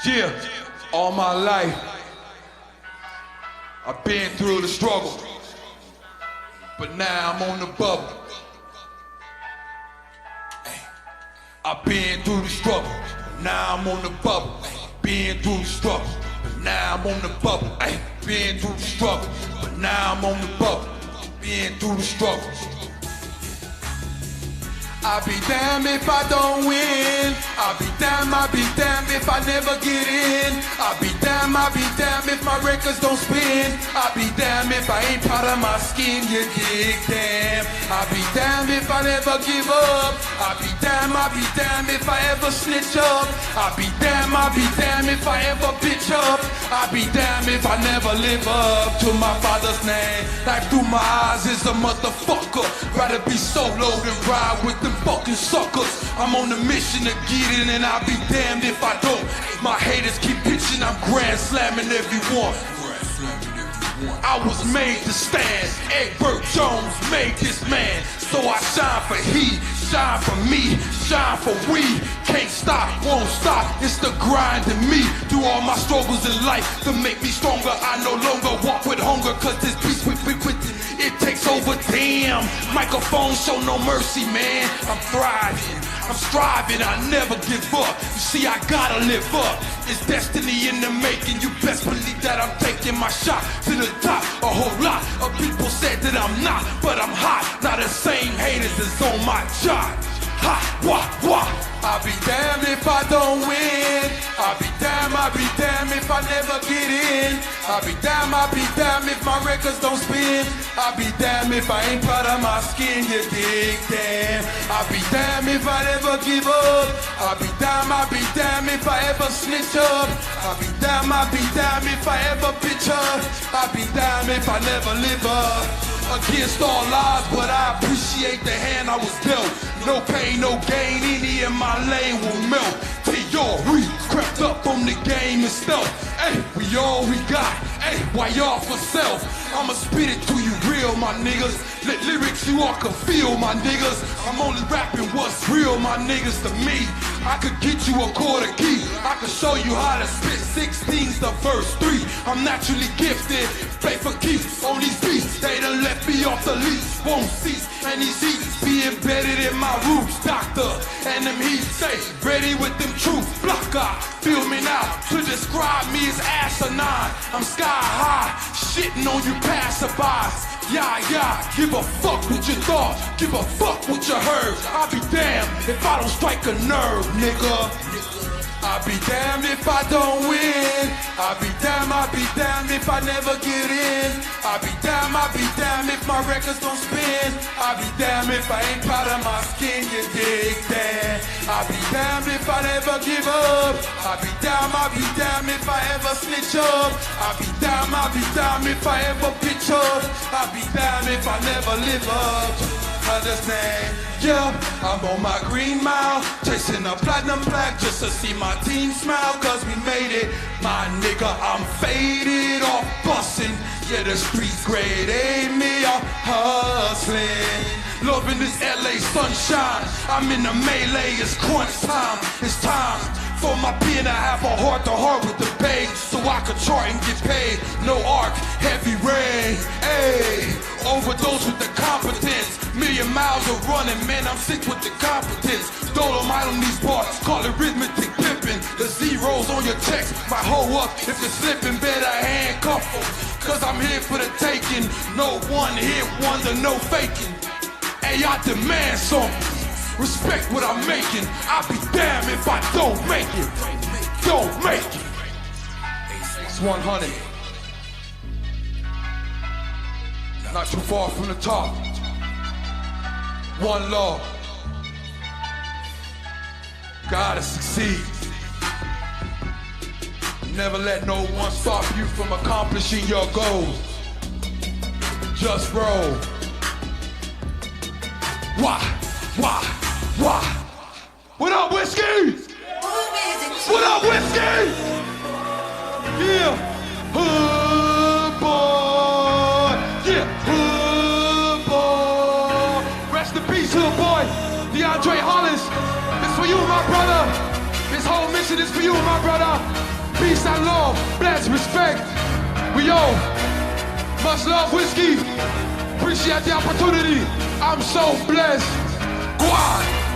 Yeah, all my life, I've been through the struggle, but now I'm on the bubble. I've been through the struggle, but now I'm on the bubble. Been through the struggle, but now I'm on the bubble. Been through the struggle, but now I'm on the bubble. Been through the struggle. I'll be damned if I don't win. I'll be damned if I never get in. I'll be damned if my records don't spin. I'll be damned if I ain't proud of my skin, you dig, damn. I'll be damned if I never give up. I'll be damned if I ever snitch up. I'll be damned if I ever bitch up. I'll be damned if I never live up to my father's name. Life through my eyes is a motherfucker. Rather be solo than ride with them fucking suckers. I'm on a mission to get in and I'll be damned if I don't. My haters keep pitching, I'm grand slamming everyone. I was made to stand. Egbert Jones made this man. So I shine for he, shine for me, shine for we. Can't stop, won't stop, it's the grind in me. Through all my struggles in life to make me stronger. I no longer walk with hunger, cause this beast with it takes over, damn. Microphone show no mercy, man. I'm thriving, I'm striving, I never give up. You see, I gotta live up. It's destiny in the making. You best believe that I'm taking my shot to the top. A whole lot of people said that I'm not, but I'm hot. Now the same haters is on my job. Ha, wah, wah. I'll be damned if I don't win. I'll be damned if I never get in. I'll be damned if my records don't spin. I'll be damned if I ain't proud of my skin, you dig, damn. I'll be damned if I never give up. I'll be damned if I ever snitch up. I'll be damned if I ever bitch up. I'll be damned if I never live up. Against all odds, but I appreciate the hand I was dealt. No pain, no gain, any in my lane will melt. Theory crept up on the game and stealth. Hey, we all we got. Hey, why y'all for self? I'ma spit it to you real, my niggas. Let lyrics you all can feel, my niggas. I'm only rapping what's real, my niggas, to me. I could get you a quarter key. I could show you how to spit 16's the verse 3. I'm naturally gifted, play for keeps on these beats. They done left me off the leash, won't cease. And these heats be embedded in my roots, doctor. And them heat say, ready with them truths. Blocker, feel me now. To describe me as asinine. I'm sky high, shitting on you passerbys. Yeah, give a fuck what you thought, give a fuck what you heard. I'll be damned if I don't strike a nerve, nigga. I'll be damned if I don't win. I'll be damned if I never get in. I'll be damned if my records don't spin. I'll be damned if I ain't proud of my skin, you dig, damn. I'll be damned if I never give up. I'll be damned if I ever snitch up. I'll be damned if I ever bitch up. I'll be damned if I never live up. Understand? Yeah, I'm on my green mile, chasing a platinum plaque just to see my team smile, cause we made it. My nigga, I'm faded off bussin'. Yeah, the streets grade A me off hustling. Loving this LA sunshine. I'm in the melee, it's crunch time. It's time for my pen to have a heart-to-heart with the babe, so I could chart and get paid. No arc, heavy rain, ayy. Overdose with the competence. Million miles of running, man, I'm sick with the competence. Dolomite on these bars, call it arithmetic pimping. The zeros on your checks, my hoe up. If you're slipping, better handcuff them, cause I'm here for the taking. No one-hit wonder, no faking. Hey, I demand something. Respect what I'm making. I'll be damned if I don't make it. Don't make it. It's 100. Not too far from the top. One law. Gotta succeed. Never let no one stop you from accomplishing your goals. Just roll. Why? What up, Whiskey? What up, Whiskey? Yeah. Hood boy. Yeah. Hood boy. Rest in peace, hood boy. DeAndre Hollis. This for you, my brother. This whole mission is for you, my brother. Peace and love, bless, respect. We all much love, whiskey. Appreciate the opportunity. I'm so blessed. Go on.